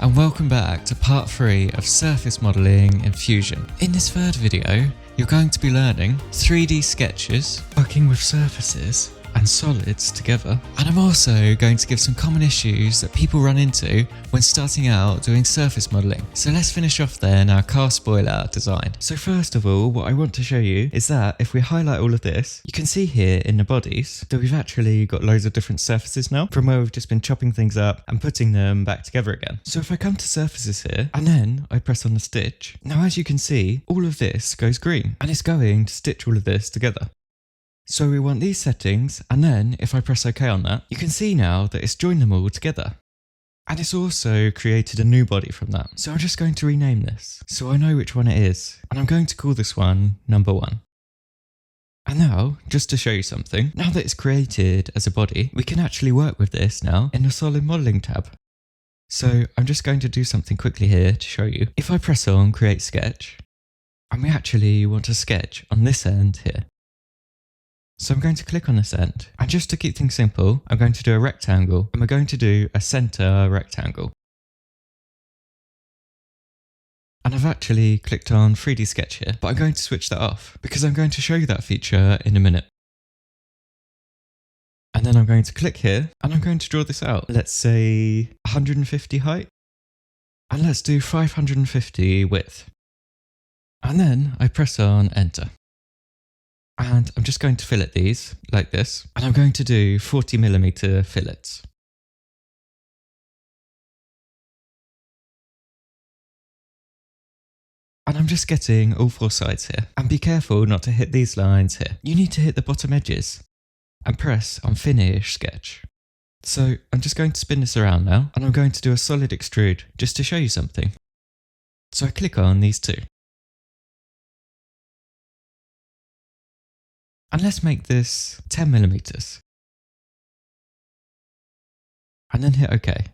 and welcome back to part 3 of surface modelling in Fusion. In this third video, you're going to be learning 3D sketches, working with surfaces and solids together, and I'm also going to give some common issues that people run into when starting out doing surface modelling. So let's finish off then our car spoiler design. So first of all, what I want to show you is that if we highlight all of this, you can see here in the bodies that we've actually got loads of different surfaces now from where we've just been chopping things up and putting them back together again. So if I come to surfaces here and then I press on the stitch, now as you can see, all of this goes green and it's going to stitch all of this together. So we want these settings, and then if I press OK on that, you can see now that it's joined them all together. And it's also created a new body from that. So I'm just going to rename this so I know which one it is, and I'm going to call this one number 1. And now, just to show you something, now that it's created as a body, we can actually work with this now in the solid modeling tab. So I'm just going to do something quickly here to show you. If I press on create sketch, and we actually want to sketch on this end here. So I'm going to click on this end, and just to keep things simple, I'm going to do a rectangle, and we're going to do a center rectangle. And I've actually clicked on 3D sketch here, but I'm going to switch that off, because I'm going to show you that feature in a minute. And then I'm going to click here, and I'm going to draw this out. Let's say 150 height, and let's do 550 width. And then I press on enter. And I'm just going to fillet these like this, and I'm going to do 40mm fillets. And I'm just getting all 4 sides here. And be careful not to hit these lines here. You need to hit the bottom edges and press on finish sketch. So I'm just going to spin this around now, and I'm going to do a solid extrude just to show you something. So I click on these two. And let's make this 10mm. And then hit OK.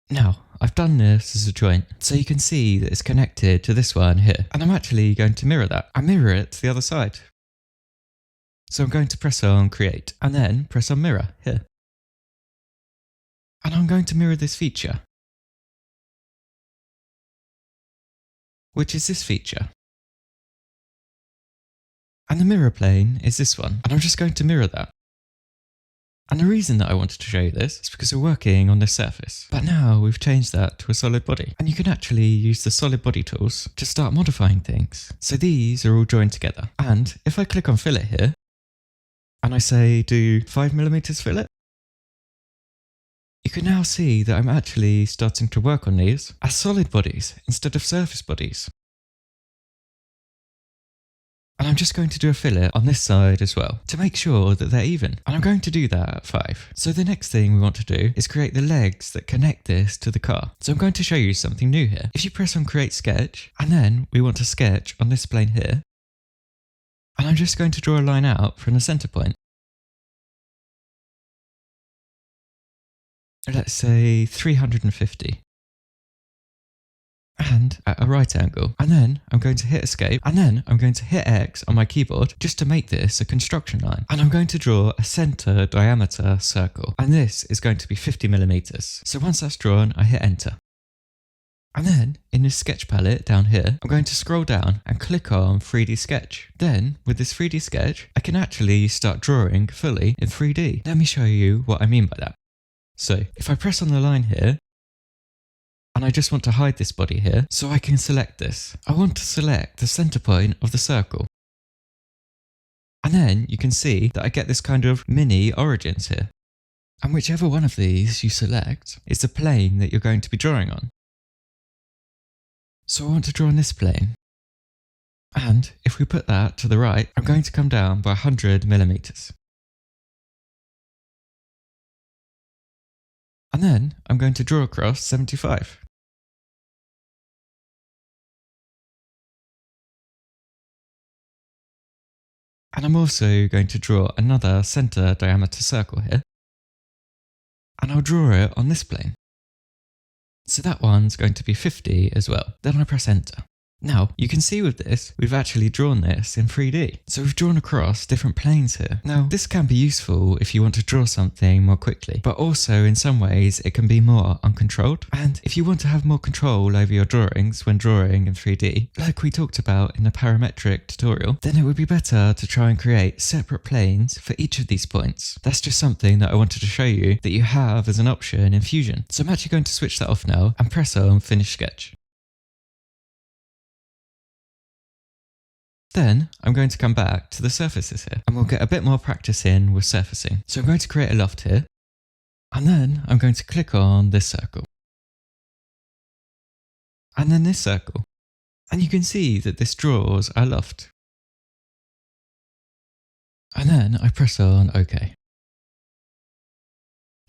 Now, I've done this as a joint, so you can see that it's connected to this one here. And I'm actually going to mirror that, and mirror it to the other side. So I'm going to press on create, and then press on mirror here. And I'm going to mirror this feature, which is this feature. And the mirror plane is this one, and I'm just going to mirror that. And the reason that I wanted to show you this is because we're working on this surface, but now we've changed that to a solid body, and you can actually use the solid body tools to start modifying things. So these are all joined together, and if I click on fillet here, and I say do 5mm fillet, you can now see that I'm actually starting to work on these as solid bodies instead of surface bodies. And I'm just going to do a fillet on this side as well to make sure that they're even. And I'm going to do that at 5. So the next thing we want to do is create the legs that connect this to the car. So I'm going to show you something new here. If you press on create sketch, and then we want to sketch on this plane here. And I'm just going to draw a line out from the center point. Let's say 350. And at a right angle, and then I'm going to hit escape, and then I'm going to hit X on my keyboard just to make this a construction line. And I'm going to draw a center diameter circle, and this is going to be 50mm. So once that's drawn, I hit enter. And then in this sketch palette down here, I'm going to scroll down and click on 3D sketch. Then with this 3D sketch, I can actually start drawing fully in 3D. Let me show you what I mean by that. So if I press on the line here, and I just want to hide this body here, so I can select this. I want to select the center point of the circle. And then you can see that I get this kind of mini origins here. And whichever one of these you select is the plane that you're going to be drawing on. So I want to draw on this plane. And if we put that to the right, I'm going to come down by 100mm. And then I'm going to draw across 75. And I'm also going to draw another center diameter circle here. And I'll draw it on this plane. So that one's going to be 50 as well. Then I press enter. Now, you can see with this, we've actually drawn this in 3D. So we've drawn across different planes here. Now, this can be useful if you want to draw something more quickly, but also in some ways it can be more uncontrolled. And if you want to have more control over your drawings when drawing in 3D, like we talked about in the parametric tutorial, then it would be better to try and create separate planes for each of these points. That's just something that I wanted to show you that you have as an option in Fusion. So I'm actually going to switch that off now and press on Finish Sketch. Then I'm going to come back to the surfaces here and we'll get a bit more practice in with surfacing. So I'm going to create a loft here and then I'm going to click on this circle and then this circle, and you can see that this draws our loft. And then I press on OK.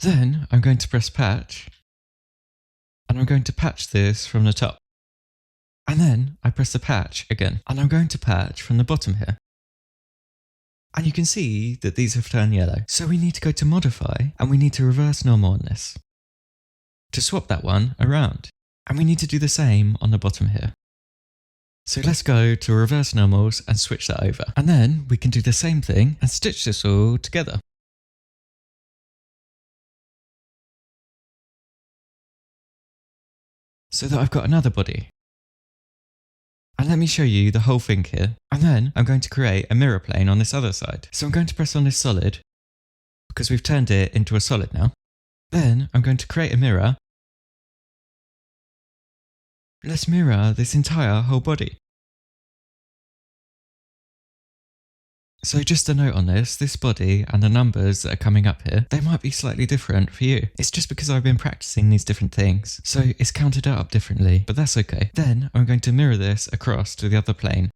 Then I'm going to press patch and I'm going to patch this from the top. And then I press the patch again, and I'm going to patch from the bottom here. And you can see that these have turned yellow. So we need to go to modify and we need to reverse normal on this to swap that one around. And we need to do the same on the bottom here. So let's go to reverse normals and switch that over. And then we can do the same thing and stitch this all together. So that I've got another body. And let me show you the whole thing here. And then I'm going to create a mirror plane on this other side. So I'm going to press on this solid because we've turned it into a solid now. Then I'm going to create a mirror. Let's mirror this entire whole body. So just a note on this body and the numbers that are coming up here, they might be slightly different for you. It's just because I've been practicing these different things, so it's counted up differently, but that's okay. Then I'm going to mirror this across to the other plane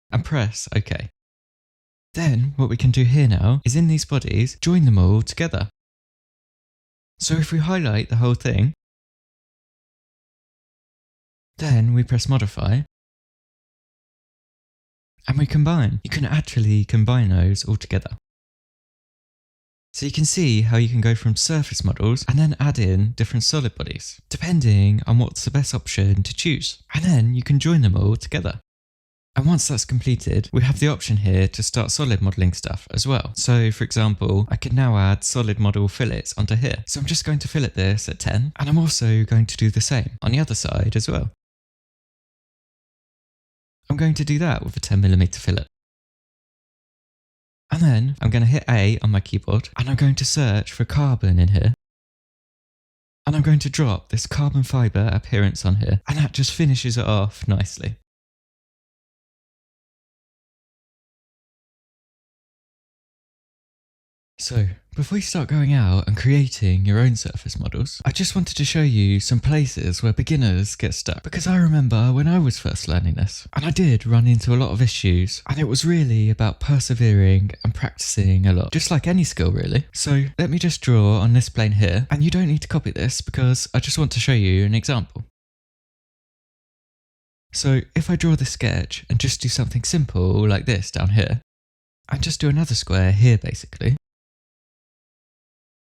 and press OK. Then what we can do here now is in these bodies, join them all together. So if we highlight the whole thing, then we press modify, and we combine. You can actually combine those all together. So you can see how you can go from surface models and then add in different solid bodies, depending on what's the best option to choose. And then you can join them all together. And once that's completed, we have the option here to start solid modeling stuff as well. So for example, I can now add solid model fillets onto here. So I'm just going to fillet this at 10, and I'm also going to do the same on the other side as well. I'm going to do that with a 10mm fillet. And then I'm going to hit A on my keyboard and I'm going to search for carbon in here. And I'm going to drop this carbon fibre appearance on here, and that just finishes it off nicely. So, before you start going out and creating your own surface models, I just wanted to show you some places where beginners get stuck. Because I remember when I was first learning this, and I did run into a lot of issues, and it was really about persevering and practicing a lot, just like any skill really. So let me just draw on this plane here, and you don't need to copy this because I just want to show you an example. So if I draw this sketch and just do something simple like this down here, and just do another square here basically.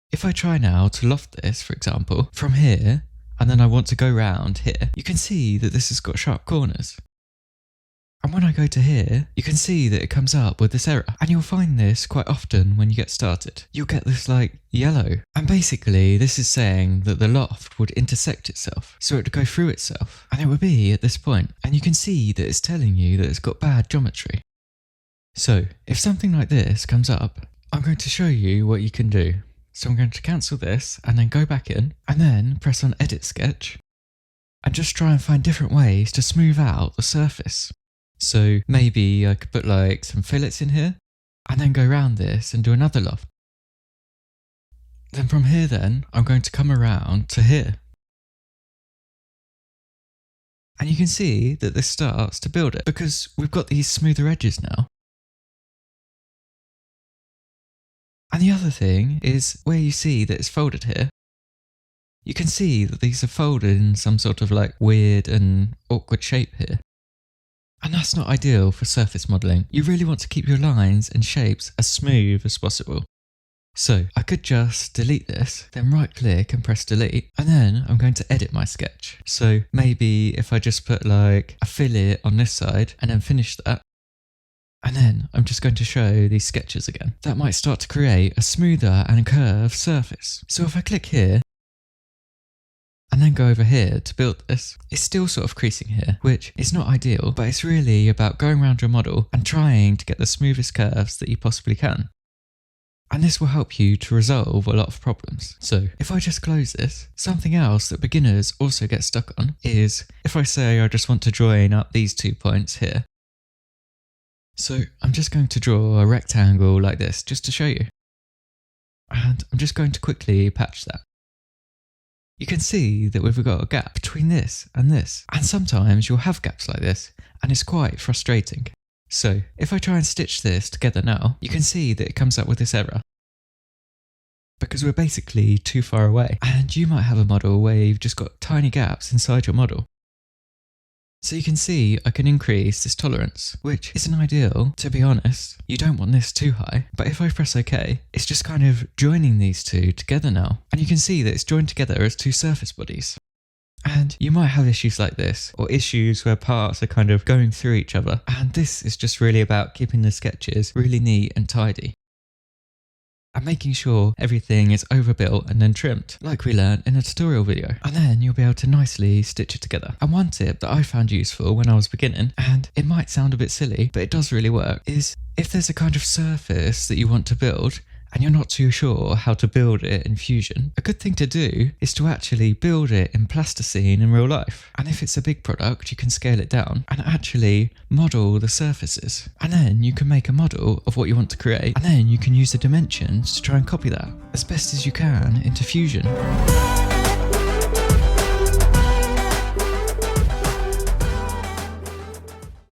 If I try now to loft this, for example, from here, and then I want to go round here, you can see that this has got sharp corners. And when I go to here, you can see that it comes up with this error. And you'll find this quite often when you get started. You'll get this like yellow. And basically this is saying that the loft would intersect itself. So it would go through itself. And it would be at this point. And you can see that it's telling you that it's got bad geometry. So if something like this comes up, I'm going to show you what you can do. So I'm going to cancel this and then go back in and then press on Edit Sketch and just try and find different ways to smooth out the surface. So maybe I could put like some fillets in here and then go around this and do another loft. Then from here then, I'm going to come around to here. And you can see that this starts to build it because we've got these smoother edges now. And the other thing is where you see that it's folded here, you can see that these are folded in some sort of like weird and awkward shape here. And that's not ideal for surface modelling. You really want to keep your lines and shapes as smooth as possible. So I could just delete this, then right click and press delete, and then I'm going to edit my sketch. So maybe if I just put like a fillet on this side and then finish that, and then I'm just going to show these sketches again. That might start to create a smoother and curved surface. So if I click here, and then go over here to build this, it's still sort of creasing here, which is not ideal, but it's really about going around your model and trying to get the smoothest curves that you possibly can. And this will help you to resolve a lot of problems. So if I just close this, something else that beginners also get stuck on is if I say I just want to join up these 2 points here. So I'm just going to draw a rectangle like this just to show you. And I'm just going to quickly patch that. You can see that we've got a gap between this. And sometimes you'll have gaps like this, and it's quite frustrating. So if I try and stitch this together now, you can see that it comes up with this error. Because we're basically too far away. And you might have a model where you've just got tiny gaps inside your model. So you can see I can increase this tolerance, which isn't ideal, to be honest. You don't want this too high, but if I press OK, it's just kind of joining these two together now. And you can see that it's joined together as two surface bodies. And you might have issues like this, or issues where parts are kind of going through each other. And this is just really about keeping the sketches really neat and tidy. And making sure everything is overbuilt and then trimmed, like we learned in a tutorial video. And then you'll be able to nicely stitch it together. And one tip that I found useful when I was beginning, and it might sound a bit silly, but it does really work, is if there's a kind of surface that you want to build, and you're not too sure how to build it in Fusion, a good thing to do is to actually build it in plasticine in real life. And if it's a big product, you can scale it down and actually model the surfaces. And then you can make a model of what you want to create, and then you can use the dimensions to try and copy that as best as you can into Fusion.